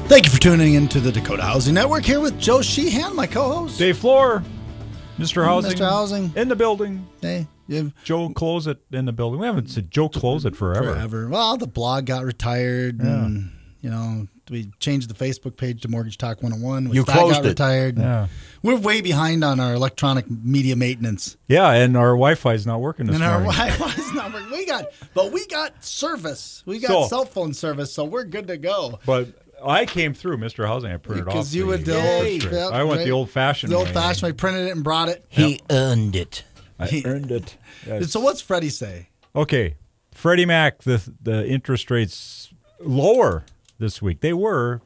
Thank you for tuning in to the Dakota Housing Network here with Joe Sheehan, my co-host. Dave Floor, Mr. Housing. Mr. Housing. In the building. Hey. Joe Close It in the building. We haven't said Joe Close It forever. Well, the blog got retired and, we changed the Facebook page to Mortgage Talk 101. You closed got it. Retired. Yeah. We're way behind on our electronic media maintenance. Yeah, and our Wi-Fi is not working this And our morning. Wi-Fi is not working. We got service. We got cell phone service, so we're good to go. But I came through, Mr. Housing. I printed off. Because you would I went the old-fashioned way. The old-fashioned way. Printed it and brought it. He earned it. I earned it. Yes. So what's Freddie say? Okay, Freddie Mac, the interest rates lower this week. They were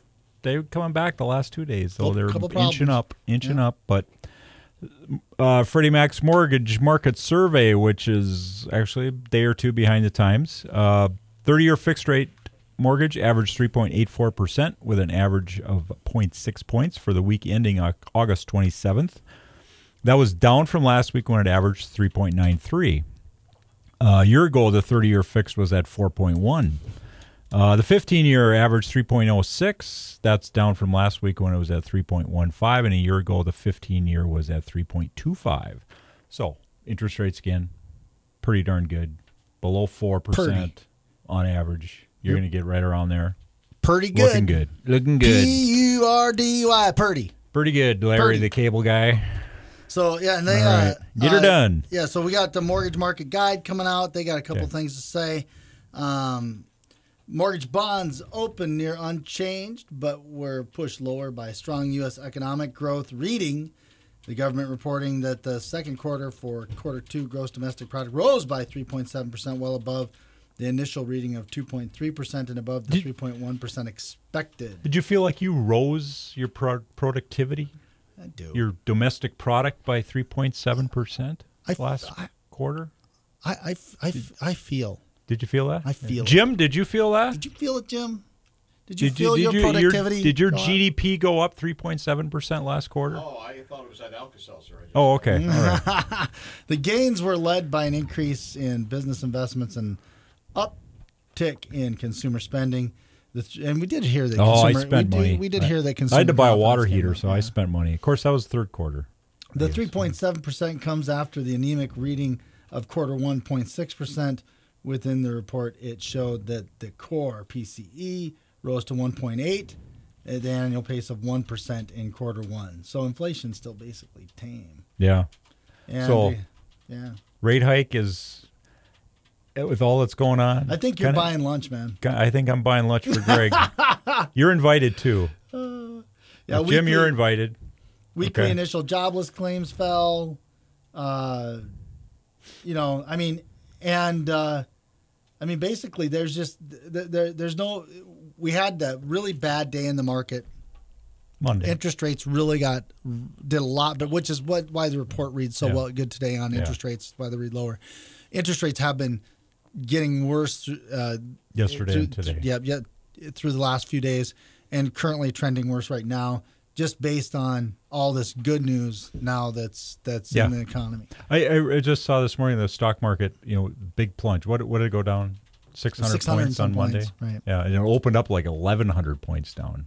coming back the last 2 days, though. They're inching up. But Freddie Mac's mortgage market survey, which is actually a day or two behind the times, 30-year fixed rate mortgage averaged 3.84% with an average of 0.6 points for the week ending August 27th. That was down from last week when it averaged 3.93. A year ago, the 30-year fixed was at 4.1. The 15-year averaged 3.06. That's down from last week when it was at 3.15. And a year ago, the 15-year was at 3.25. So interest rates, again, pretty darn good. Below 4% on average. You're going to get right around there. Pretty good. Looking good. Looking good. P-U-R-D-Y, Purdy. Pretty good, Larry, Purdy. the cable guy. So, yeah, and they All right. Get her done. Yeah, so we got the mortgage market guide coming out. They got a couple things to say. Mortgage bonds open near unchanged, but were pushed lower by strong U.S. economic growth. Reading, the government reporting that the second quarter for quarter two gross domestic product rose by 3.7%, well above the initial reading of 2.3% and above the 3.1% expected. Did you feel like you rose your productivity? I do. Your domestic product by 3.7% last quarter? I feel. Did you feel that? I feel Jim, did you feel that? Did you feel it, Jim? Did you feel your productivity? Did your GDP go up 3.7% last quarter? Oh, I thought it was at Alka-Seltzer. Oh, okay. All right. The gains were led by an increase in business investments and uptick in consumer spending. And we did hear that. I spent money. We did hear that consumer. I had to buy a water heater, so I spent money. Of course, that was third quarter. The 3.7% comes after the anemic reading of quarter 1.6%. Within the report, it showed that the core PCE rose to 1.8 at the annual pace of 1% in quarter one. So inflation's still basically tame. Yeah. And rate hike is, with all that's going on. I think you're buying lunch, man. I think I'm buying lunch for Greg. You're invited, too. Jim, you're invited. Weekly initial jobless claims fell. Basically, there's just there's no. We had that really bad day in the market. Monday. Interest rates really did a lot, but which is why the report reads so well good today on interest rates. Why they read lower. Interest rates have been getting worse yesterday and today. Through the last few days, and currently trending worse right now. Just based on all this good news now that's in the economy. I just saw this morning the stock market, big plunge. What did it go down? 600 points on Monday? Right. Yeah, and it opened up like 1,100 points down.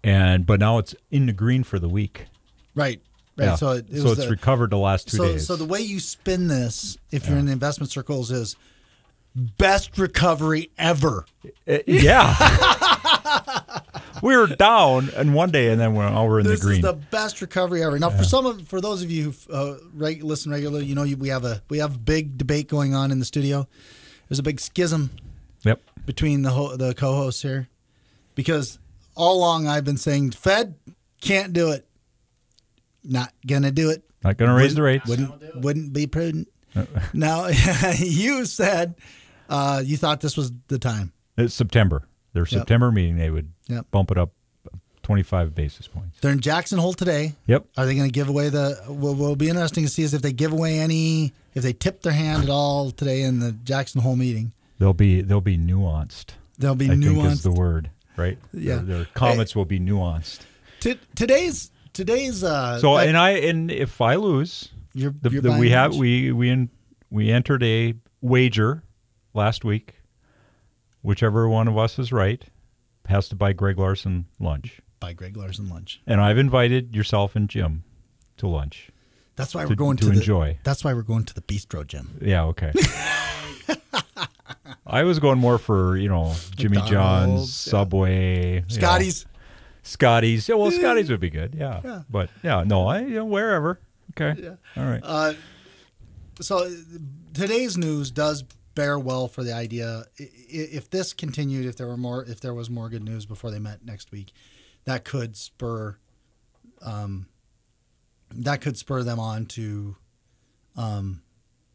But now it's in the green for the week. Right. Yeah. So it's recovered the last 2 days. So the way you spin this, if you're in the investment circles, is best recovery ever. We were down in one day, and then we're over in the green. This is the best recovery ever. Now, for those of you who listen regularly, we have a big debate going on in the studio. There's a big schism between the co-hosts here, because all along I've been saying Fed can't do it, not gonna do it, not gonna raise the rates, wouldn't be prudent. Now you said you thought this was the time. It's September. Their September meeting, they would bump it up 25 basis points. They're in Jackson Hole today. Yep. Are they going to give away what will be interesting to see is if they give away if they tip their hand at all today in the Jackson Hole meeting. They'll be nuanced. They'll be I nuanced. think is the word, right? Yeah. Their comments will be nuanced. Today's. And if I lose, we entered a wager last week. Whichever one of us is right, has to buy Greg Larson lunch. Buy Greg Larson lunch. And I've invited yourself and Jim to lunch. That's why we're going to enjoy. That's why we're going to the bistro, Jim. Yeah, okay. I was going more for, Jimmy John's, Subway. Scotty's. Yeah, well, Scotty's would be good, yeah. But, wherever. Okay. Yeah. All right. So today's news does bear well for the idea. If this continued, if there was more good news before they met next week, that could spur them on to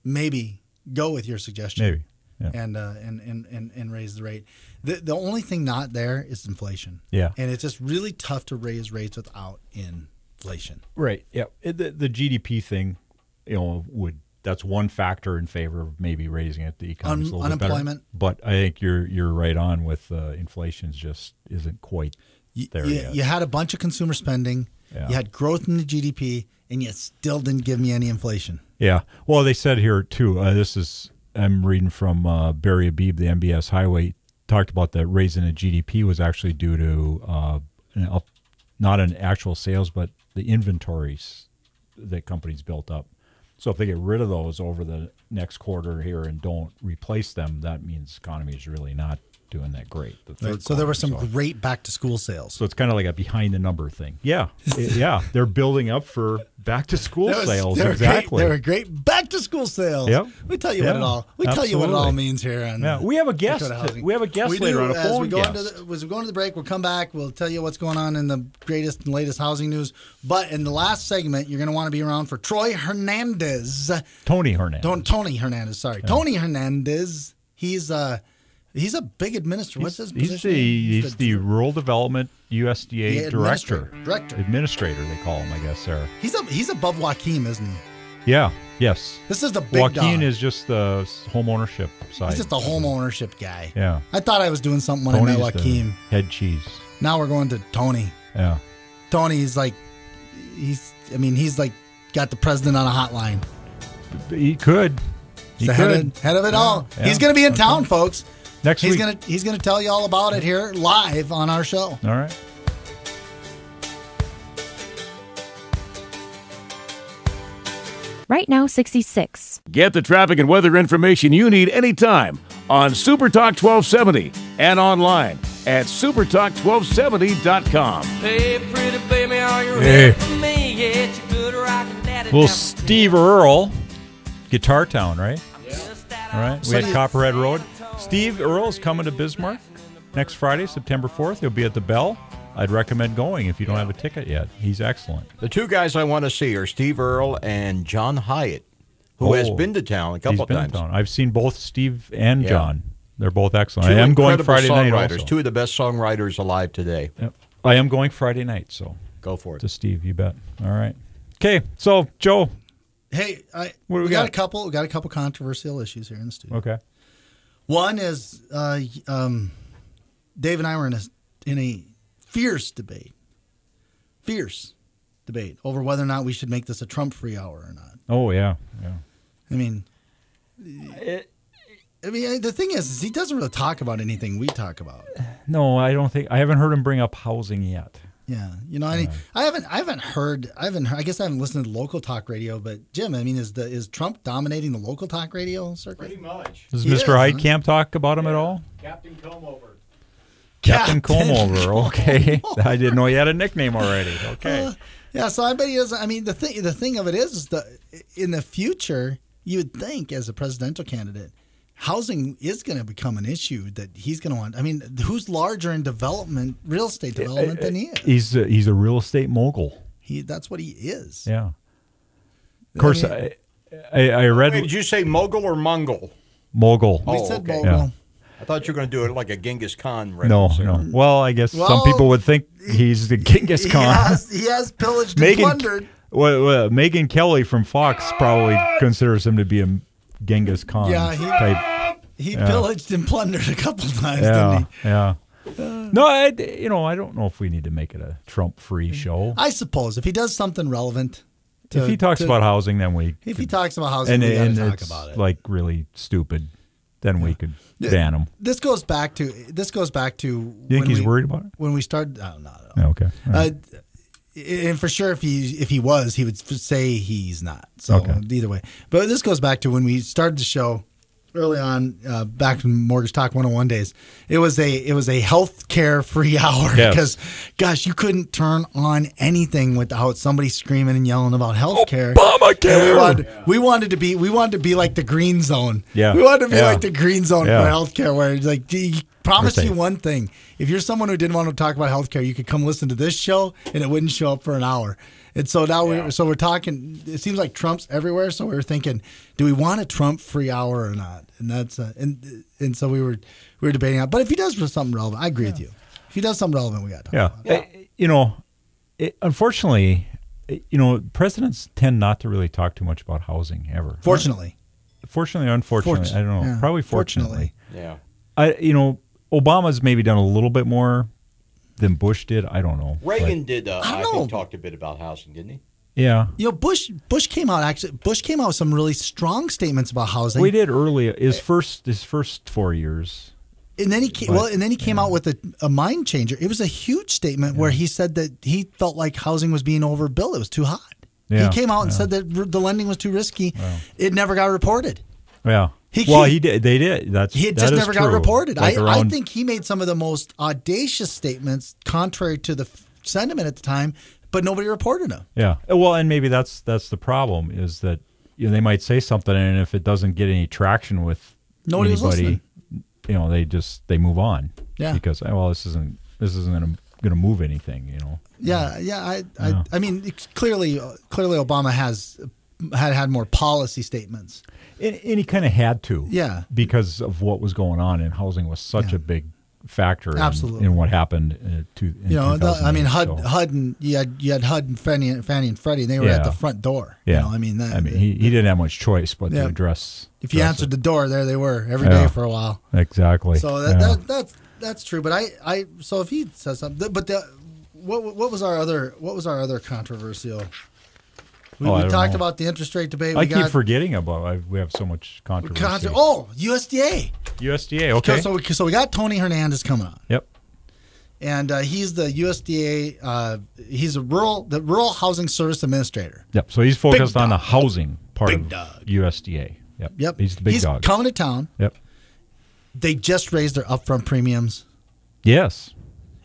maybe go with your suggestion. Maybe. Yeah. And raise the rate. The only thing not there is inflation. Yeah. And it's just really tough to raise rates without inflation. Right. Yeah. The GDP thing, that's one factor in favor of maybe raising it. The economy's a little bit better. But I think you're right on with inflation just isn't quite there yet. You had a bunch of consumer spending. Yeah. You had growth in the GDP, and you still didn't give me any inflation. Yeah. Well, they said here too. I'm reading from Barry Abib, the MBS Highway, talked about that raising the GDP was actually due to not an actual sales, but the inventories that companies built up. So if they get rid of those over the next quarter here and don't replace them, that means the economy is really not doing that great. So there were some great back-to-school sales. So it's kind of like a behind-the-number thing. Yeah. Yeah. They're building up for back-to-school sales. Exactly. They were great back-to-school sales. Yep. We tell you what it all means here. We have a guest. We have a guest later on, a phone guest. As we go into the break, we'll come back. We'll tell you what's going on in the greatest and latest housing news. But in the last segment, you're going to want to be around for Troy Hernandez. Tony Hernandez. Tony Hernandez, sorry. Yeah. Tony Hernandez. He's a big administrator. What's his position? He's the Rural Development USDA Director. Administrator, they call him, I guess, there. He's above Joaquim, isn't he? Yeah, yes. This is the big Joaquin dog. Is just the home ownership side. He's just the home ownership guy. Yeah. I thought I was doing something when I met Joaquim. Head cheese. Now we're going to Tony. Yeah. Tony's he's got the president on a hotline. He could. Head of it all. Yeah. He's going to be in town, folks. Next week. He's gonna tell you all about it here live on our show. All right. Right now, 66. Get the traffic and weather information you need anytime on Super Talk 1270 and online at supertalk1270.com. Hey, pretty baby, are you ready for me? Yeah, it's a good rockin' daddy. Well, Steve Earle, Guitar Town, right? Yeah. All right. We had Copperhead Road. Steve Earle's coming to Bismarck next Friday, September 4th. He'll be at the Bell. I'd recommend going if you don't have a ticket yet. He's excellent. The two guys I want to see are Steve Earle and John Hyatt, who has been to town a couple of times. I've seen both Steve and John. They're both excellent. I am going Friday night also. Two of the best songwriters alive today. Yep. I am going Friday night, so go for it. To Steve, you bet. All right. Okay, so Joe. Hey, we got a couple. We got a couple controversial issues here in the studio. Okay. One is Dave and I were in a fierce debate over whether or not we should make this a Trump-free hour or not. Oh yeah. I mean, the thing is he doesn't really talk about anything we talk about. No, I don't think. I haven't heard him bring up housing yet. Yeah, I haven't heard. I guess I haven't listened to local talk radio. But Jim, is Trump dominating the local talk radio circuit? Pretty much. Does Mr. Heitkamp talk about him at all? Captain Comeover. Captain Comeover. Okay, I didn't know he had a nickname already. Okay. So I bet he doesn't. I mean, the thing of it is in the future, you would think as a presidential candidate, housing is going to become an issue that he's going to want. I mean, who's larger in real estate development than he is? He's a real estate mogul. That's what he is. Yeah. Of course, I read. Wait, did you say mogul or mongol? Mogul. We said mogul. Yeah. I thought you were going to do it like a Genghis Khan reference. No. Well, I guess some people would think he's the Genghis Khan. He has pillaged and plundered. Well, Megyn Kelly from Fox probably considers him to be a Genghis Khan type. He pillaged and plundered a couple times, didn't he? Yeah. No, I don't know if we need to make it a Trump-free show. I suppose if he does something relevant. If he talks about housing, then we. If he talks about housing, we got to talk about it. Like really stupid. then we could ban them. This goes back to. You think he's worried about it? When we started, no. Okay. Right. And for sure, if he was, he would say he's not. So either way, but this goes back to when we started the show early on, back in Mortgage Talk 101 days. It was a health care free hour because, gosh, you couldn't turn on anything without somebody screaming and yelling about health care. Obamacare. We wanted to be like the green zone. Yeah, we wanted to be like the green zone for health care, where it's like, promise you one thing. If you're someone who didn't want to talk about healthcare, you could come listen to this show and it wouldn't show up for an hour. And so now we're talking. It seems like Trump's everywhere. So we were thinking, do we want a Trump free hour or not? And that's and so we were debating on. But if he does something relevant, I agree with you. If he does something relevant, we got to talk about it. Unfortunately, presidents tend not to really talk too much about housing ever. Fortunately, unfortunately, I don't know. Yeah. Probably fortunately. Yeah. Obama's maybe done a little bit more than Bush did. I don't know. Reagan did. I think talked a bit about housing, didn't he? Yeah. Bush came out with some really strong statements about housing. We did early his first 4 years. And then he came out with a mind changer. It was a huge statement where he said that he felt like housing was being overbuilt. It was too hot. Yeah. He came out and said that the lending was too risky. Wow. It never got reported. Yeah. He did. They did. That just never got reported. Like I think he made some of the most audacious statements contrary to the sentiment at the time, but nobody reported them. Yeah. Well, and maybe that's the problem is that they might say something, and if it doesn't get any traction with nobody anybody, they move on. Yeah. Because this isn't going to move anything. Yeah. I mean, clearly Obama had more policy statements. And he kind of had to. Yeah. Because of what was going on, and housing was such a big factor in what happened in 2008. HUD and you had HUD and Fannie and Freddie, and they were at the front door. Yeah. He didn't have much choice but to address. If you answered the door, there they were every day for a while. Exactly. So that's true. But so if he says something, but what was our other controversial? We talked about the interest rate debate. I keep forgetting about. We have so much controversy. USDA. USDA. Okay. So we got Tony Hernandez coming on. Yep. And he's the USDA. He's the Rural Housing Service Administrator. Yep. So he's focused on the housing part big of dog. USDA. Yep. He's the big dog. He's coming to town. Yep. They just raised their upfront premiums. Yes.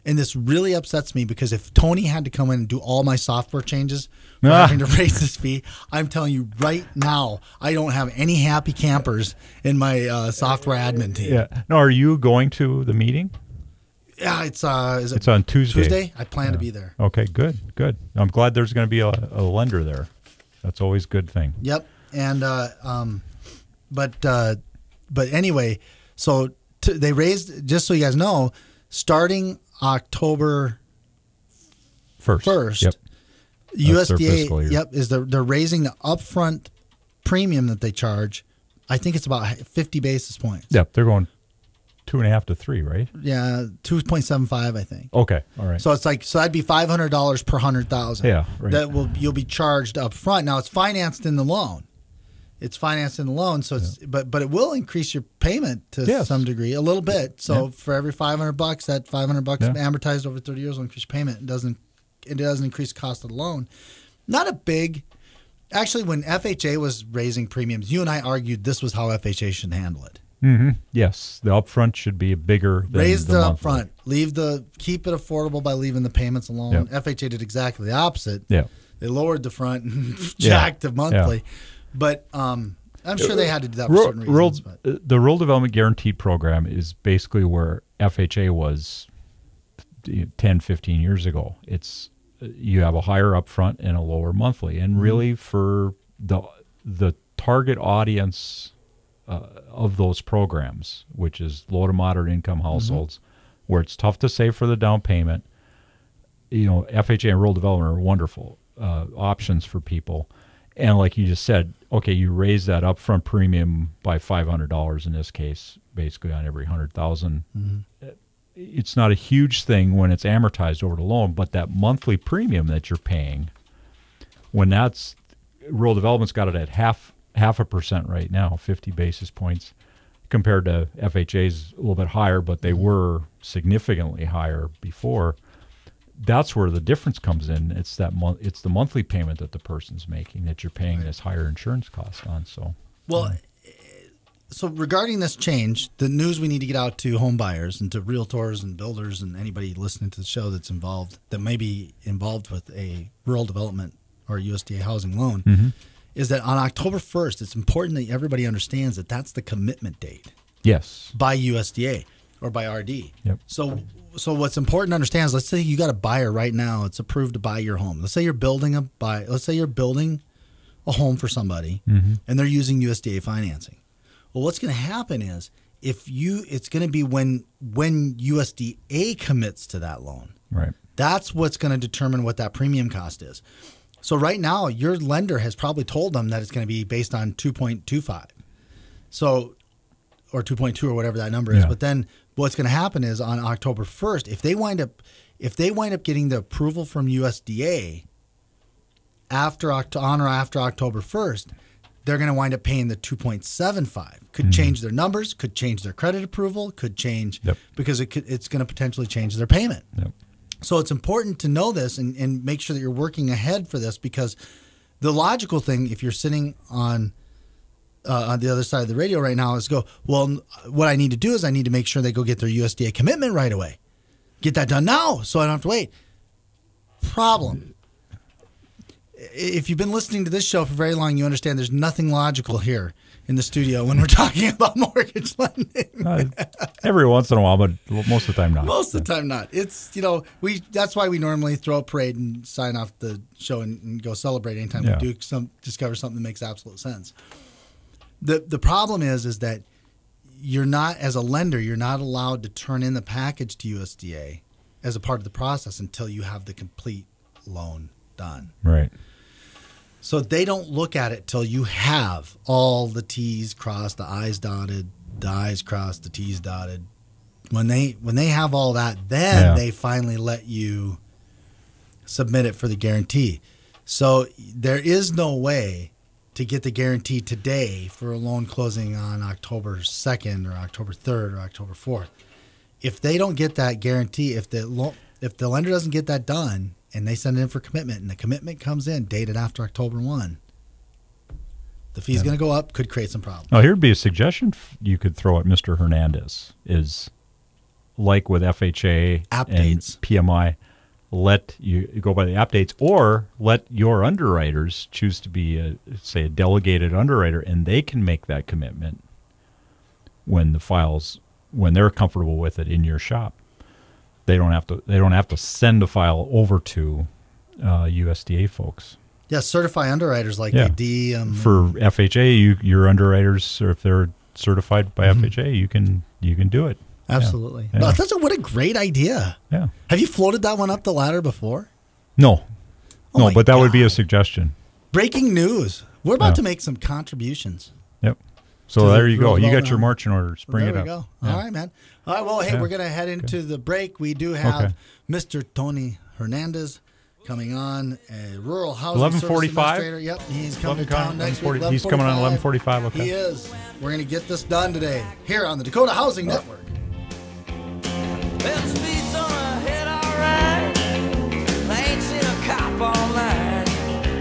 And this really upsets me because if Tony had to come in and do all my software changes for having to raise this fee, I'm telling you right now, I don't have any happy campers in my software admin team. Yeah. Now, are you going to the meeting? Yeah, it's it's on Tuesday. I plan to be there. Okay, good. I'm glad there's going to be a lender there. That's always a good thing. Yep. And but anyway, so they raised, just so you guys know, starting October 1st. Yep. USDA, they're raising the upfront premium that they charge. I think it's about 50 basis points. Yep, they're going 2.5 to 3, right? Yeah, 2.75, I think. Okay, all right. So it's that'd be $500 per 100,000. Yeah, right. You'll be charged up front. Now it's financed in the loan. So but it will increase your payment to some degree, a little bit. So for every $500, that $500 amortized over 30 years will increase payment. It doesn't increase cost of the loan. Not a big. Actually, when FHA was raising premiums, you and I argued this was how FHA should handle it. Mm-hmm. Yes, the upfront should be bigger. Raise the upfront. Keep it affordable by leaving the payments alone. Yep. FHA did exactly the opposite. Yeah, they lowered the front and jacked the monthly. Yeah. But I'm sure they had to do that for certain reasons. The Rural Development Guaranteed Program is basically where FHA was 10, 15 years ago. It's you have a higher upfront and a lower monthly. And really for the target audience of those programs, which is low to moderate income households, where it's tough to save for the down payment, FHA and rural development are wonderful options for people. And like you just said, okay, you raise that upfront premium by $500 in this case, basically on every 100,000. Mm-hmm. It's not a huge thing when it's amortized over the loan, but that monthly premium that you're paying, when rural development's got it at half a percent right now, 50 basis points. compared to FHA's a little bit higher, but they were significantly higher before. That's where the difference comes in. It's it's the monthly payment that the person's making that you're paying this higher insurance cost on. So, so regarding this change, the news we need to get out to home buyers and to realtors and builders and anybody listening to the show that's involved, that may be involved with a rural development or USDA housing loan, is that on October 1st, it's important that everybody understands that that's the commitment date. yes. By USDA or by RD. Yep. So what's important to understand is, let's say you got a buyer right now. It's approved to buy your home. Let's say you're building a home for somebody, and they're using USDA financing. Well, what's going to happen is it's going to be when USDA commits to that loan. Right. That's what's going to determine what that premium cost is. So right now, your lender has probably told them that it's going to be based on 2.25. So, or 2.2 or whatever that number is. Yeah. But then what's going to happen is on October 1st, if they wind up getting the approval from USDA on or after October 1st, they're going to wind up paying the 2.75. Could change their numbers, could change their credit approval, could change because it's going to potentially change their payment. Yep. So it's important to know this and make sure that you're working ahead for this, because the logical thing, if you're sitting on the other side of the radio right now, is go, well, what I need to do is I need to make sure they go get their USDA commitment right away. Get that done now so I don't have to wait. Problem. If you've been listening to this show for very long, you understand there's nothing logical here in the studio when we're talking about mortgage lending. Every once in a while, but most of the time not. Most of the time not. It's, that's why we normally throw a parade and sign off the show and go celebrate anytime we do discover something that makes absolute sense. The problem is that you're not, as a lender, you're not allowed to turn in the package to USDA as a part of the process until you have the complete loan done. Right. So they don't look at it till you have all the T's crossed, the I's dotted, the I's crossed, the T's dotted. When they have all that, then they finally let you submit it for the guarantee. So there is no way to get the guarantee today for a loan closing on October 2nd or October 3rd or October 4th. If they don't get that guarantee, if the lender doesn't get that done, and they send it in for commitment, and the commitment comes in dated after October 1, the fee's going to go up, could create some problems. Oh, here'd be a suggestion you could throw at Mr. Hernandez is, like with FHA updates. And PMI, let you go by the updates, or let your underwriters choose to be, a delegated underwriter, and they can make that commitment when they're comfortable with it in your shop. They don't have to send a file over to USDA folks. Yeah, certify underwriters like they do. For FHA, your underwriters, or if they're certified by FHA, you can do it. Absolutely. Yeah. No, what a great idea. Yeah. Have you floated that one up the ladder before? No. Oh But that would be a suggestion. Breaking news. We're about to make some contributions. Yep. So there you go. You got your marching orders. Bring it up. There we go. All right, man. All right, well, hey, we're going to head into the break. We do have Mr. Tony Hernandez coming on, a rural housing 11:45. Service administrator. Yep, he's coming to town next week. He's coming on 11:45. Okay. He is. We're going to get this done today here on the Dakota Housing Network. Well, the speed's on ahead, all right. I ain't seen a cop all night.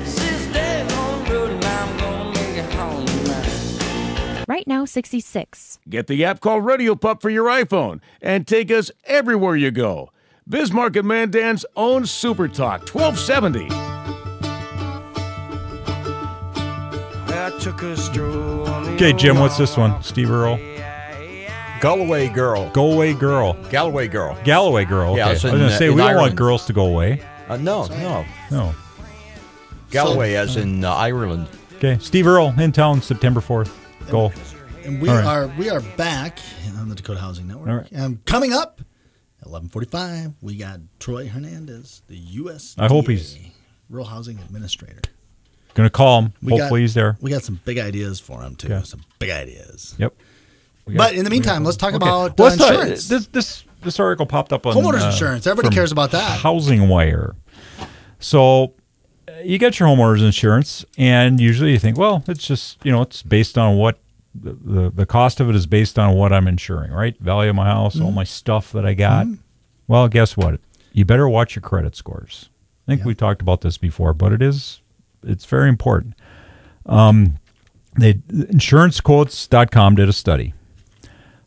Since Dave on the road, and I'm gonna make it home tonight. Right now, 66. Get the app called Radio Pup for your iPhone and take us everywhere you go. Bismarck and Mandan's own Super Talk 1270. Okay, Jim, what's this one? Steve Earle? Galloway Girl. Galway Girl. Galloway Girl. Galloway Girl. Okay. Yeah, I was in, going to say, we don't want Ireland. girls to go away. No. Galloway, as in Ireland. Okay, Steve Earle in town September 4th. Go. And we are back on the Dakota Housing Network. All right. Coming up at 11:45, we got Troy Hernandez, the USDA I hope he's Rural Housing Administrator. going to call him. Hopefully he's there. We got some big ideas for him too. Okay. Some big ideas. Yep. But in the meantime, let's talk about What's insurance. This article popped up on Homeowners insurance. Everybody from cares about that. Housing Wire. So you get your homeowners insurance, and usually you think, well, it's just, it's based on what the cost of it is based on what I'm insuring, right? Value of my house, all my stuff that I got. Well, guess what? You better watch your credit scores. I think we talked about this before, but it's very important. InsuranceQuotes.com did a study.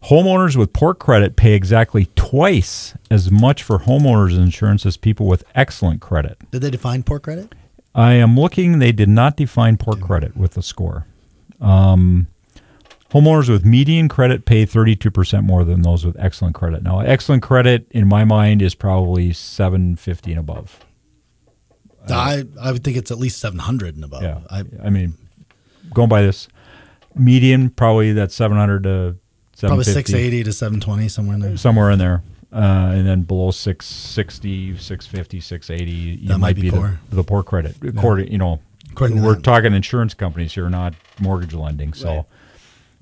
Homeowners with poor credit pay exactly twice as much for homeowners insurance as people with excellent credit. Did they define poor credit? I am looking. They did not define poor credit with a score. Homeowners with median credit pay 32% more than those with excellent credit. Now, excellent credit, in my mind, is probably 750 and above. I would think it's at least 700 and above. Yeah, I mean, going by this, median probably that 700 to 750. Probably 680 to 720, somewhere in there. Somewhere in there. And then below 660, 650, 680, you might be poor. The poor credit. According, we're talking insurance companies here, not mortgage lending. So,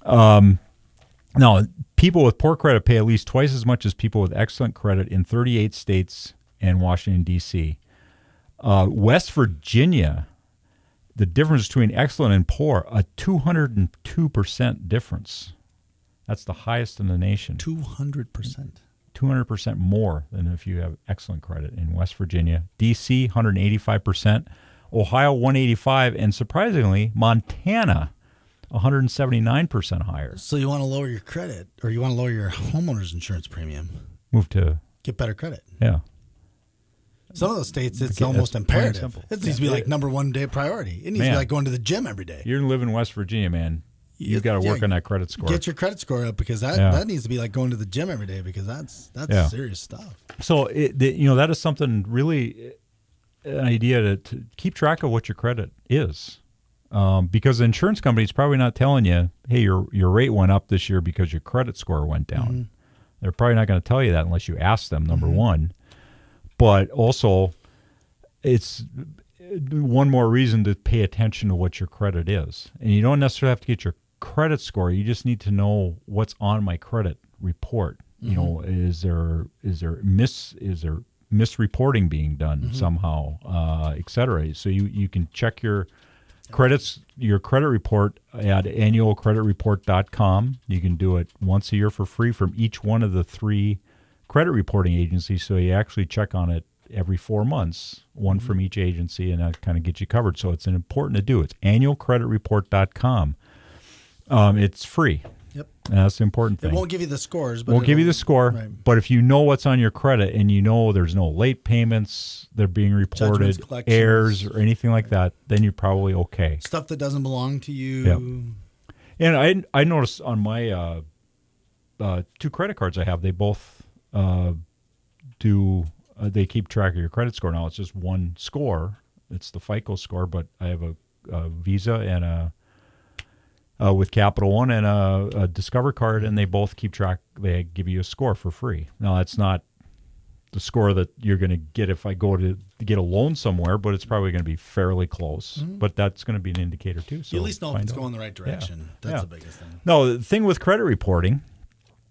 now, people with poor credit pay at least twice as much as people with excellent credit in 38 states and Washington, D.C. West Virginia, the difference between excellent and poor, a 202% difference. That's the highest in the nation. 200%. 200% more than if you have excellent credit in West Virginia. D.C., 185%. Ohio, 185%. And surprisingly, Montana, 179% higher. So you want to lower your credit, or you want to lower your homeowner's insurance premium. Move to... Get better credit. Yeah. Some of those states, it's almost imperative. It needs to be like number one day priority. It needs to be like going to the gym every day. You live in West Virginia, man. You got to work on that credit score. Get your credit score up, because that needs to be like going to the gym every day, because that's serious stuff. So that is something really, an idea to keep track of what your credit is, because the insurance company's probably not telling you, hey, your rate went up this year because your credit score went down. Mm-hmm. They're probably not going to tell you that unless you ask them. Number one, but also it's one more reason to pay attention to what your credit is, and you don't necessarily have to get your credit score. You just need to know what's on my credit report. Is there misreporting being done somehow, et cetera. So you can check your credit report at annualcreditreport.com. You can do it once a year for free from each one of the 3 credit reporting agencies. So you actually check on it every 4 months, one from each agency, and that kind of gets you covered. So it's important to do. It's annualcreditreport.com. It's free. Yep. And that's the important thing. It won't give you the scores. But won't give you the score, but if you know what's on your credit and you know there's no late payments, they're being reported, errors, or anything like that, then you're probably okay. Stuff that doesn't belong to you. Yep. And I noticed on my 2 credit cards I have, they both they keep track of your credit score. Now it's just one score. It's the FICO score, but I have a Visa and with Capital One and a Discover card, and they both keep track. They give you a score for free. Now, that's not the score that you're going to get if I go to get a loan somewhere, but it's probably going to be fairly close. Mm-hmm. But that's going to be an indicator, too. So you at least know if it's going the right direction. Yeah. That's the biggest thing. No, the thing with credit reporting,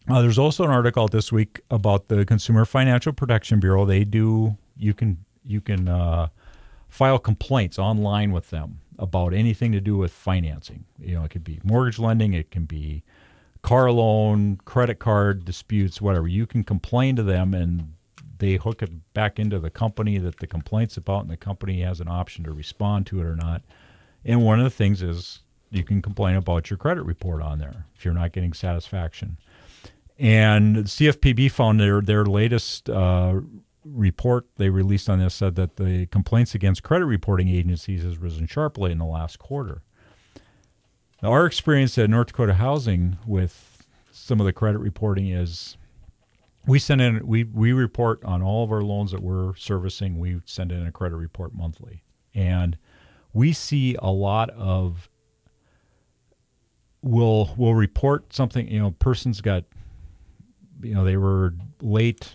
there's also an article this week about the Consumer Financial Protection Bureau. They do, you can file complaints online with them about anything to do with financing. It could be mortgage lending, it can be car loan, credit card disputes, whatever. You can complain to them, and they hook it back into the company that the complaint's about, and the company has an option to respond to it or not. And one of the things is you can complain about your credit report on there if you're not getting satisfaction. And CFPB found their latest report they released on this said that the complaints against credit reporting agencies has risen sharply in the last quarter. Now, our experience at North Dakota Housing with some of the credit reporting is we report on all of our loans that we're servicing. We send in a credit report monthly, and we see a lot of we'll report something. Person's got they were late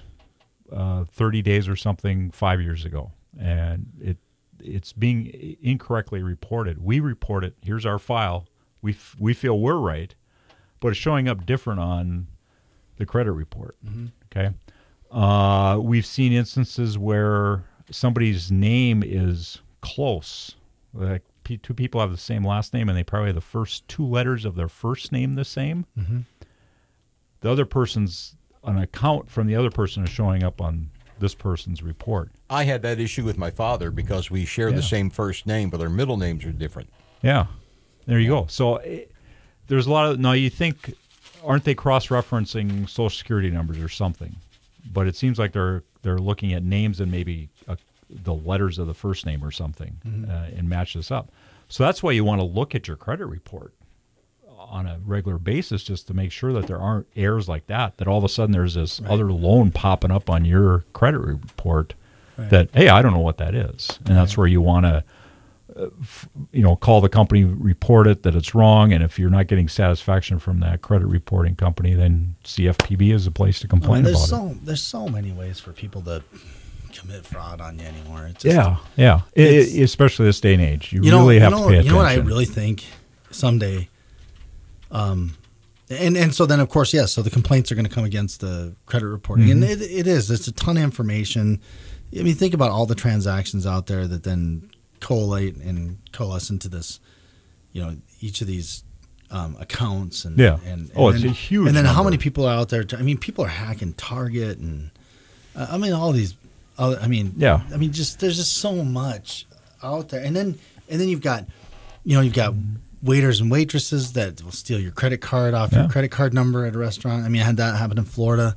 30 days or something 5 years ago, and it's being incorrectly reported. We report it. Here's our file. We feel we're right, but it's showing up different on the credit report. Mm-hmm. Okay, we've seen instances where somebody's name is close, like two people have the same last name and they probably have the first two letters of their first name the same. Mm-hmm. The other person's an account from the other person is showing up on this person's report. I had that issue with my father because we share the same first name, but our middle names are different. Yeah, there you go. So there's a lot of now. You think, aren't they cross-referencing Social Security numbers or something? But it seems like they're looking at names and maybe the letters of the first name or something and match this up. So that's why you want to look at your credit report on a regular basis just to make sure that there aren't errors like that all of a sudden there's this other loan popping up on your credit report that, hey, I don't know what that is. And that's where you want to, call the company, report it that it's wrong. And if you're not getting satisfaction from that credit reporting company, then CFPB is a place to complain about it. There's so many ways for people to commit fraud on you anymore. It's just, especially this day and age. You really have to pay attention. You know what I really think someday, and so then of course, yes, so the complaints are going to come against the credit reporting. And it's a ton of information. I mean, think about all the transactions out there that then collate and coalesce into this, each of these accounts and it's a huge and then number. How many people are out there? People are hacking Target and all these. Just there's just so much out there, and then you've got waiters and waitresses that will steal your credit card off your credit card number at a restaurant. I had that happen in Florida.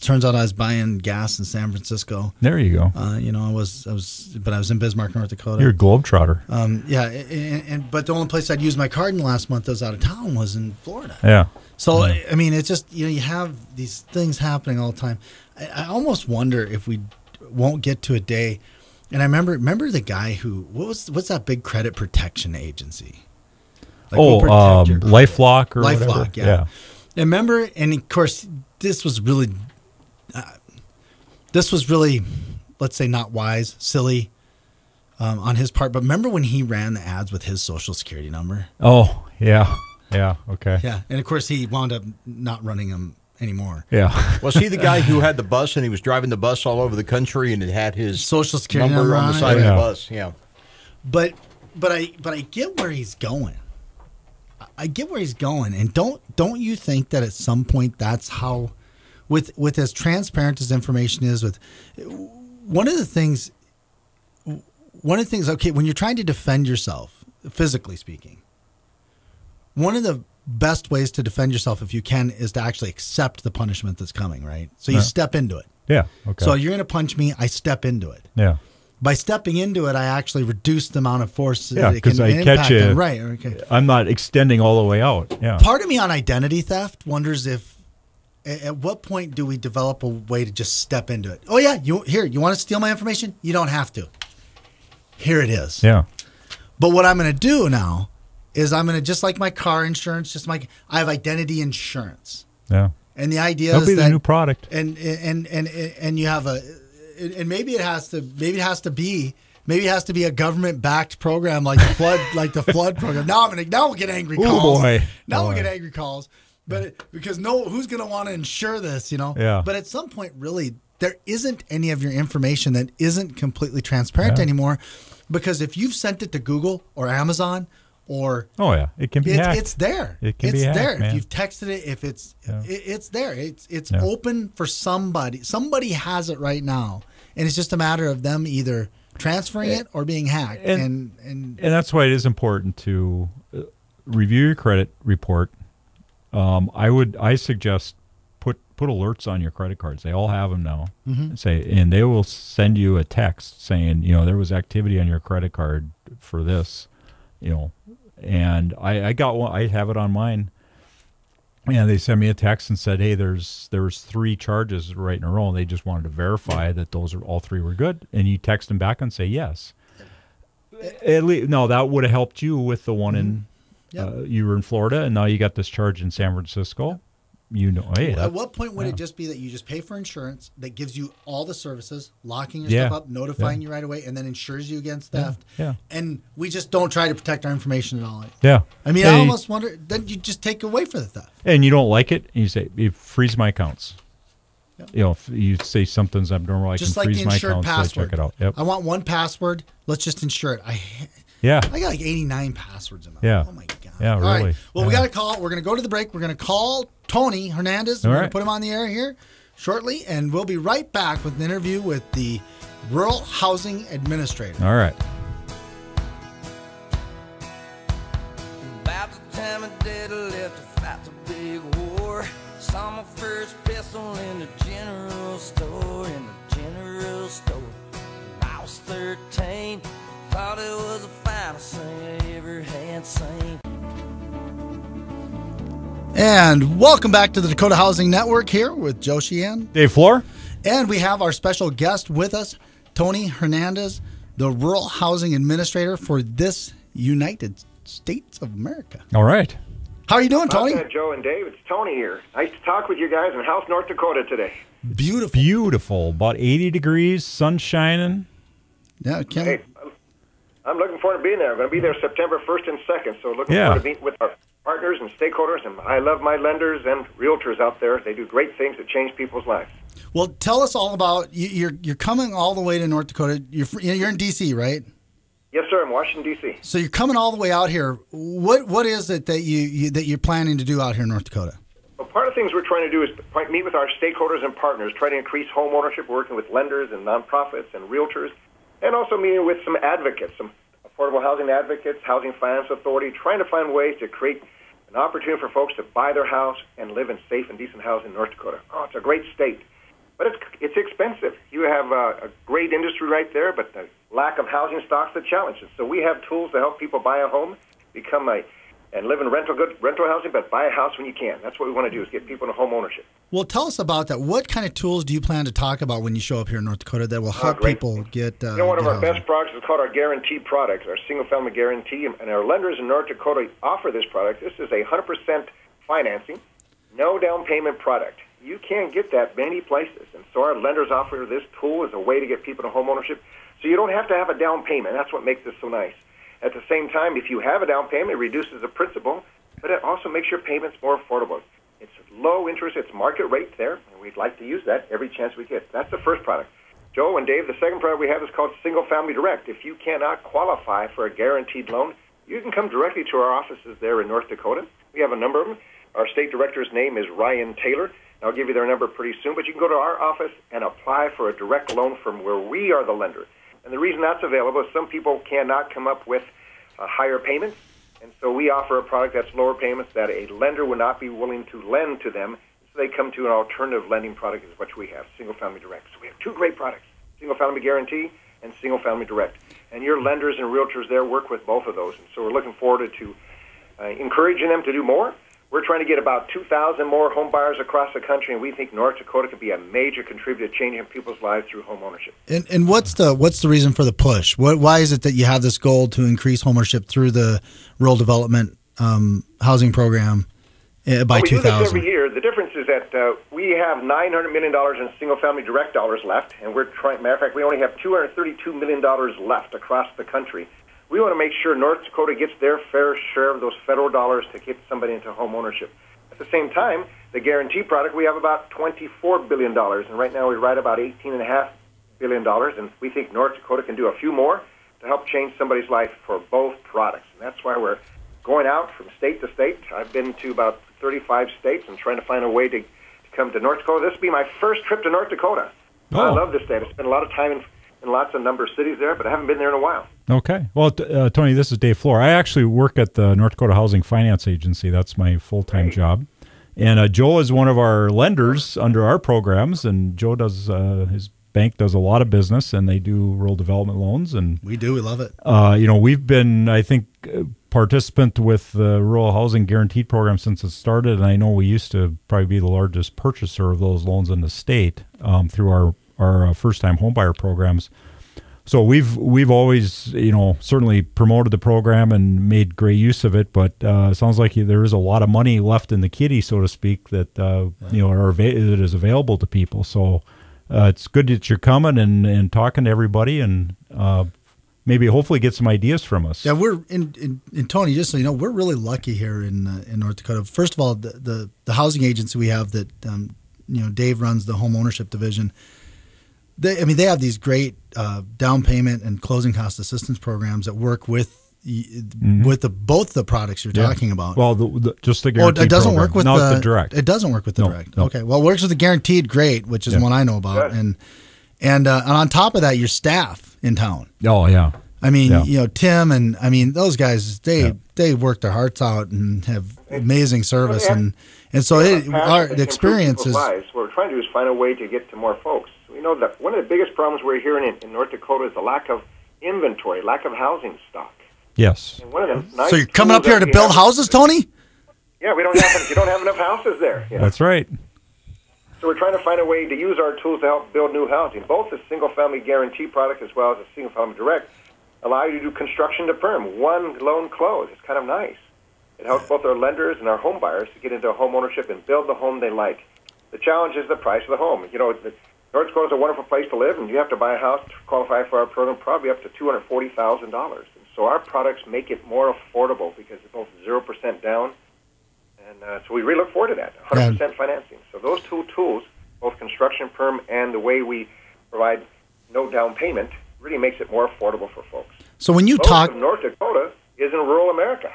Turns out I was buying gas in San Francisco. There you go. I was in Bismarck, North Dakota. You're a globetrotter. But the only place I'd used my card in the last month that was out of town was in Florida. Yeah. So it's just you have these things happening all the time. I almost wonder if we won't get to a day. And I remember the guy who what's that big credit protection agency? LifeLock or whatever. LifeLock, yeah. I remember, and of course, this was really, let's say, not wise, silly on his part. But remember when he ran the ads with his Social Security number? Oh, yeah. Yeah, okay. Yeah, and of course, he wound up not running them anymore. Yeah. Was he the guy who had the bus and he was driving the bus all over the country and it had his Social Security number on the side of the bus? Yeah. But I get where he's going. I get where he's going, and don't you think that at some point that's how, with as transparent as information is, with one of the things. Okay, when you're trying to defend yourself, physically speaking, one of the best ways to defend yourself, if you can, is to actually accept the punishment that's coming. Right, so you step into it. Yeah. Okay. So you're going to punch me. I step into it. Yeah. By stepping into it, I actually reduce the amount of force. Yeah, because I catch you. Right. Okay. I'm not extending all the way out. Yeah. Part of me on identity theft wonders if, at what point do we develop a way to just step into it? Oh yeah, you want to steal my information? You don't have to. Here it is. Yeah. But what I'm going to do now is I'm going to, just like my car insurance, I have identity insurance. Yeah. And the idea That'll is be the new product. And you have and maybe it has to be a government backed program like the flood program. Now we'll get angry calls. We'll get angry calls. But because who's going to want to insure this, Yeah. But at some point, really, there isn't any of your information that isn't completely transparent anymore, because if you've sent it to Google or Amazon or it can be hacked. It's there. It can be hacked, there. man. If you've texted it, if it's there. It's open for somebody. Somebody has it right now, and it's just a matter of them either transferring it or being hacked. And that's why it is important to review your credit report. I suggest put alerts on your credit cards. They all have them now. Mm-hmm. And they will send you a text saying, there was activity on your credit card for this, And I got one. I have it on mine. And they sent me a text and said, "Hey, there was 3 charges right in a row, and they just wanted to verify that all 3 were good." And you text them back and say yes. At least, no, that would have helped you with the one in. You were in Florida, and now you got this charge in San Francisco. Hey, at what point would it just be that you just pay for insurance that gives you all the services, locking your stuff up, notifying you right away, and then insures you against theft? Yeah. And we just don't try to protect our information at all. Yeah. I almost wonder, then you just take away for the theft. And you don't like it, and you say, freeze my accounts. Yep. If you say something's abnormal, I just can freeze my insured accounts. Password. So check it out. Yep. I want one password. Let's just insure it. Yeah. I got like 89 passwords in my Yeah. Oh, my God. Yeah, All really. right. Well, we got to call. We're going to go to the break. We're going to call Tony Hernandez. We're going to put him on the air here shortly, and we'll be right back with an interview with the Rural Housing Administrator. All right. About the time of day to left to fight the big war. Saw my first pistol in the general store. I was 13. Thought it was the finest thing I ever had seen. And welcome back to the Dakota Housing Network here with Joe Sheehan. Dave Floor. And we have our special guest with us, Tony Hernandez, the Rural Housing Administrator for this United States of America. All right. How are you doing, Tony? Joe and Dave, it's Tony here. Nice to talk with you guys in House, North Dakota today. Beautiful. Beautiful. About 80 degrees, sun shining. Yeah, Hey, I'm looking forward to being there. I'm going to be there September 1st and 2nd, so looking forward to meeting with our partners and stakeholders, and I love my lenders and realtors out there. They do great things that change people's lives. Well, tell us all about you're coming all the way to North Dakota. You're in D.C., right? Yes, sir. I'm Washington, D.C. So you're coming all the way out here. What is it that you're planning to do out here in North Dakota? Well, part of the things we're trying to do is meet with our stakeholders and partners, try to increase home ownership, working with lenders and nonprofits and realtors, and also meeting with some advocates, some affordable housing advocates, Housing Finance Authority, trying to find ways to create an opportunity for folks to buy their house and live in safe and decent housing in North Dakota. Oh, it's a great state, but it's expensive. You have a great industry right there, but the lack of housing stock's the challenge. So we have tools to help people buy a home, and live in rental housing, but buy a house when you can. That's what we want to do, is get people into home ownership. Well, tell us about that. What kind of tools do you plan to talk about when you show up here in North Dakota that will help people get one of our housing? best products is called our Guaranteed product, our single-family guarantee, and our lenders in North Dakota offer this product. This is a 100% financing, no down payment product. You can't get that many places, and so our lenders offer this tool as a way to get people to home ownership, so you don't have to have a down payment. That's what makes this so nice. At the same time, if you have a down payment, it reduces the principal, but it also makes your payments more affordable. It's low interest, it's market rate there, and we'd like to use that every chance we get. That's the first product. Joe and Dave, the second product we have is called Single Family Direct. If you cannot qualify for a guaranteed loan, you can come directly to our offices there in North Dakota. We have a number of them. Our state director's name is Ryan Taylor. I'll give you their number pretty soon, but you can go to our office and apply for a direct loan from where we are the lender. And the reason that's available is some people cannot come up with higher payments, and so we offer a product that's lower payments that a lender would not be willing to lend to them, so they come to an alternative lending product, is what we have, Single Family Direct. So we have two great products, Single Family Guarantee and Single Family Direct. And your lenders and realtors there work with both of those, and so we're looking forward to encouraging them to do more. We're trying to get about 2,000 more home buyers across the country, and we think North Dakota could be a major contributor to changing people's lives through home ownership. And what's the reason for the push? Why is it that you have this goal to increase home ownership through the Rural Development Housing Program by 2000? We do this every year. The difference is that we have $900 million in single-family direct dollars left, and we're trying. Matter of fact, we only have $232 million left across the country. We want to make sure North Dakota gets their fair share of those federal dollars to get somebody into home ownership. At the same time, the guarantee product, we have about $24 billion, and right now we write about $18.5 billion, and we think North Dakota can do a few more to help change somebody's life for both products. And that's why we're going out from state to state. I've been to about 35 states and trying to find a way to come to North Dakota. This will be my first trip to North Dakota. Oh. I love this state. I spent a lot of time in lots of number of cities there, but I haven't been there in a while. Okay. Well, Tony, this is Dave Floor. I actually work at the North Dakota Housing Finance Agency. That's my full-time job. And Joe is one of our lenders under our programs, and Joe does his bank does a lot of business, and they do rural development loans. And we do. We love it. We've been, I think, participant with the Rural Housing Guaranteed Program since it started, and I know we used to probably be the largest purchaser of those loans in the state through our first-time homebuyer programs. So we've always, certainly promoted the program and made great use of it. But it sounds like there is a lot of money left in the kitty, so to speak, that that is available to people. So it's good that you're coming and talking to everybody, and maybe hopefully get some ideas from us. Yeah, we're in Tony. Just so you know, we're really lucky here in North Dakota. First of all, the housing agency we have that Dave runs the home ownership division. They have these great down payment and closing cost assistance programs that work with with both the products you're talking about. Well, just the guaranteed. It doesn't program. work with the direct. It doesn't work with the direct. No. Okay. Well, it works with the guaranteed great, which is one I know about, and on top of that, your staff in town. Oh yeah. I mean, Tim and those guys, they work their hearts out and have amazing service, and so the experience is. What we're trying to do is find a way to get to more folks. We know that one of the biggest problems we're hearing in North Dakota is the lack of inventory, lack of housing stock. Yes. And one of them. So you're coming up here to build houses, Tony? Yeah, we don't have. You don't have enough houses there. That's right. So we're trying to find a way to use our tools to help build new housing. Both the single-family guarantee product as well as the single-family direct allow you to do construction to perm, one loan close. It's kind of nice. It helps both our lenders and our home buyers to get into home ownership and build the home they like. The challenge is the price of the home. North Dakota is a wonderful place to live, and you have to buy a house to qualify for our program, probably up to $240,000. And so our products make it more affordable because it's both 0% down, and so we really look forward to that, 100% financing. So those two tools, both construction perm and the way we provide no down payment, really makes it more affordable for folks. So when you talk, North Dakota is in rural America.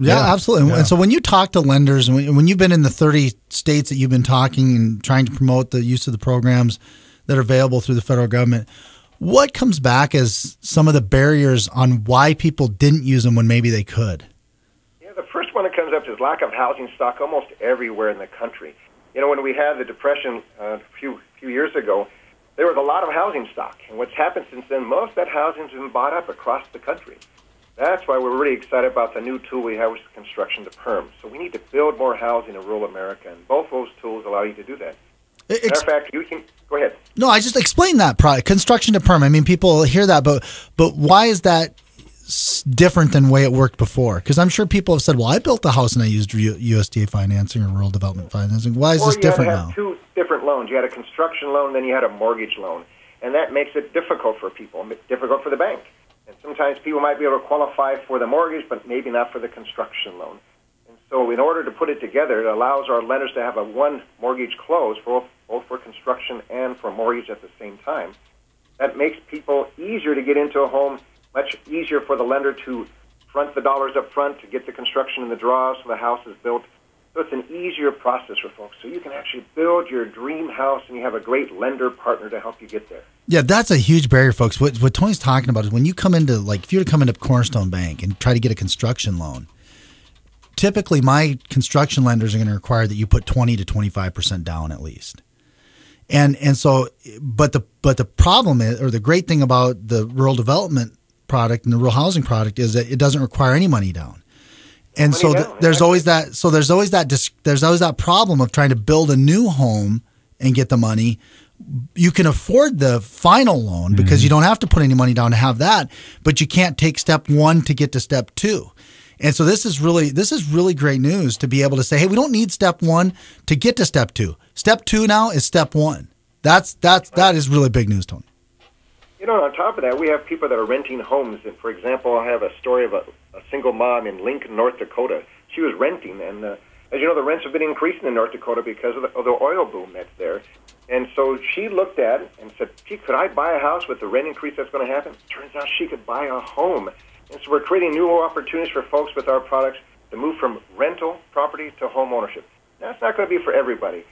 Yeah, absolutely. Yeah. And so when you talk to lenders, and when you've been in the 30 states that you've been talking and trying to promote the use of the programs that are available through the federal government, what comes back as some of the barriers on why people didn't use them when maybe they could? Yeah, the first one that comes up is lack of housing stock almost everywhere in the country. When we had the Depression a few years ago, there was a lot of housing stock. And what's happened since then, most of that housing has been bought up across the country. That's why we're really excited about the new tool we have, which is construction to perm. So we need to build more housing in rural America, and both those tools allow you to do that. Matter of fact, you can go ahead. No, I just explained that product, construction to perm. I mean, people hear that, but why is that different than the way it worked before? Because I'm sure people have said, "Well, I built a house and I used USDA financing or rural development financing." Why is this different now? You had two different loans. You had a construction loan, then you had a mortgage loan, and that makes it difficult for people, difficult for the bank. And sometimes people might be able to qualify for the mortgage, but maybe not for the construction loan. And so in order to put it together, it allows our lenders to have a one mortgage close, both for construction and for mortgage at the same time. That makes people easier to get into a home, much easier for the lender to front the dollars up front to get the construction in the draws so the house is built. So it's an easier process for folks. So you can actually build your dream house, and you have a great lender partner to help you get there. Yeah, that's a huge barrier, folks. What Tony's talking about is when you come into, if you were to come into Cornerstone Bank and try to get a construction loan, typically my construction lenders are going to require that you put 20 to 25% down at least. And so, but the problem is, or the great thing about the rural development product and the rural housing product is that it doesn't require any money down. And so there's always that. So there's always that problem of trying to build a new home and get the money. You can afford the final loan because you don't have to put any money down to have that, but you can't take step one to get to step two. And so this is really great news to be able to say, hey, we don't need step one to get to step two. Step two now is step one. That is really big news, Tony. On top of that, we have people that are renting homes. And for example, I have a story of a single mom in Lincoln, North Dakota. She was renting, and as you know, the rents have been increasing in North Dakota because of the oil boom that's there. And so she looked at it and said, gee, could I buy a house with the rent increase that's going to happen? Turns out she could buy a home. And so we're creating new opportunities for folks with our products to move from rental property to home ownership. Now, it's not going to be for everybody.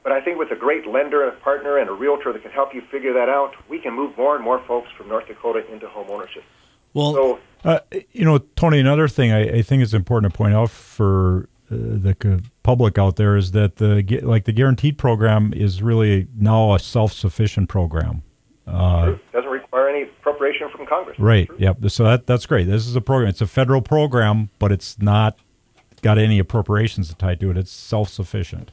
But I think with a great lender and a partner and a realtor that can help you figure that out, we can move more and more folks from North Dakota into home ownership. Well, Tony, another thing I think is important to point out for the public out there is that the guaranteed program is really now a self-sufficient program. Doesn't require any appropriation from Congress. Right. Yep. So that's great. This is a program. It's a federal program, but it's not got any appropriations tied to it. It's self-sufficient.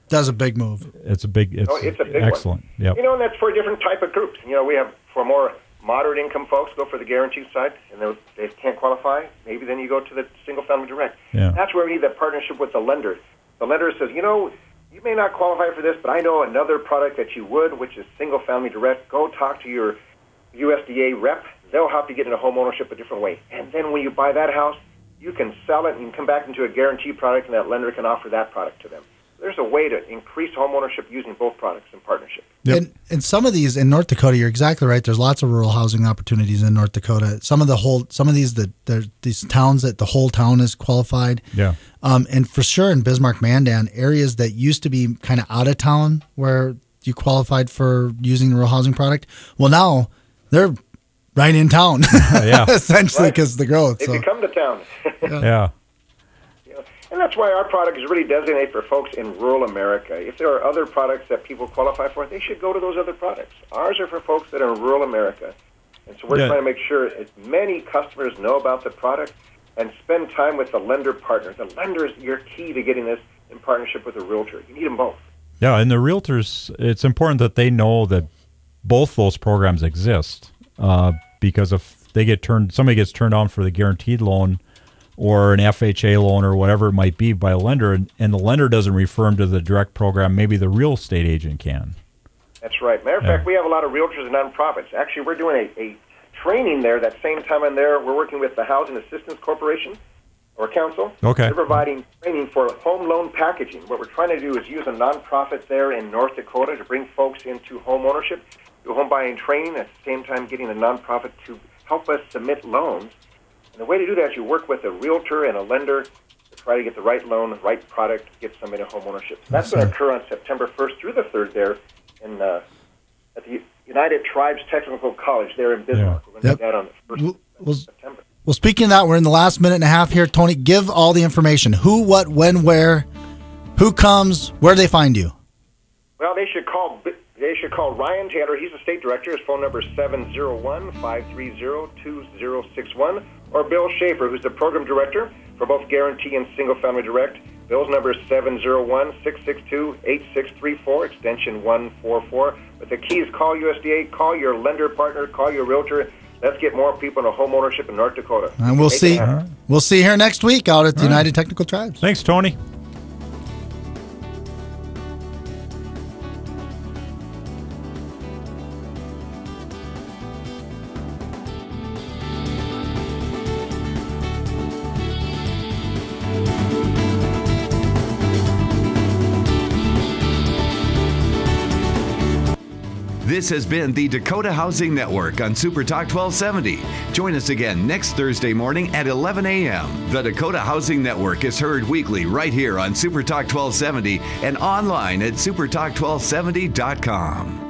That's a big move. It's a big excellent one. Yep. And that's for different type of groups. We have for more moderate income folks go for the guaranteed side, and they can't qualify. Maybe then you go to the single family direct. Yeah. That's where we need that partnership with the lender. The lender says, you may not qualify for this, but I know another product that you would, which is single family direct. Go talk to your USDA rep. They'll help you get into home ownership a different way. And then when you buy that house, you can sell it and you can come back into a guaranteed product, and that lender can offer that product to them. There's a way to increase homeownership using both products in partnership. Yep. And some of these in North Dakota, you're exactly right. There's lots of rural housing opportunities in North Dakota. Some of these towns that the whole town is qualified. Yeah. And for sure in Bismarck, Mandan, areas that used to be kind of out of town where you qualified for using the rural housing product. Well, now they're right in town, essentially, because the growth. They become the town. Yeah. And that's why our product is really designated for folks in rural America. If there are other products that people qualify for, they should go to those other products. Ours are for folks that are in rural America. And so we're trying to make sure as many customers know about the product and spend time with the lender partner. The lender is your key to getting this in partnership with a realtor. You need them both. Yeah, and the realtors, it's important that they know that both those programs exist because if somebody gets turned on for the guaranteed loan or an FHA loan or whatever it might be by a lender, and the lender doesn't refer them to the direct program, maybe the real estate agent can. That's right. Matter of fact, we have a lot of realtors and nonprofits. Actually, we're doing a training there that same time in there. We're working with the Housing Assistance Corporation or Council. Okay. They're providing training for home loan packaging. What we're trying to do is use a nonprofit there in North Dakota to bring folks into home ownership, do home buying training, at the same time getting a nonprofit to help us submit loans. And the way to do that is you work with a realtor and a lender to try to get the right loan, the right product, get somebody to home ownership. So that's going to occur on September 1st through the 3rd there at the United Tribes Technical College there in Bismarck. We're going to do that on the 1st of September. Well, speaking of that, we're in the last minute and a half here. Tony, give all the information. Who, what, when, where, who comes, where do they find you? Well, they should call Ryan Taylor. He's the state director. His phone number is 701-530-2061. Or Bill Schaefer, who's the program director for both Guarantee and Single Family Direct. Bill's number is 701-662-8634, extension 144. But the key is call USDA, call your lender partner, call your realtor. Let's get more people into home ownership in North Dakota. And we'll see you here next week out at the United Technical Tribes. Thanks, Tony. This has been the Dakota Housing Network on Super Talk 1270. Join us again next Thursday morning at 11 a.m. The Dakota Housing Network is heard weekly right here on Super Talk 1270 and online at supertalk1270.com.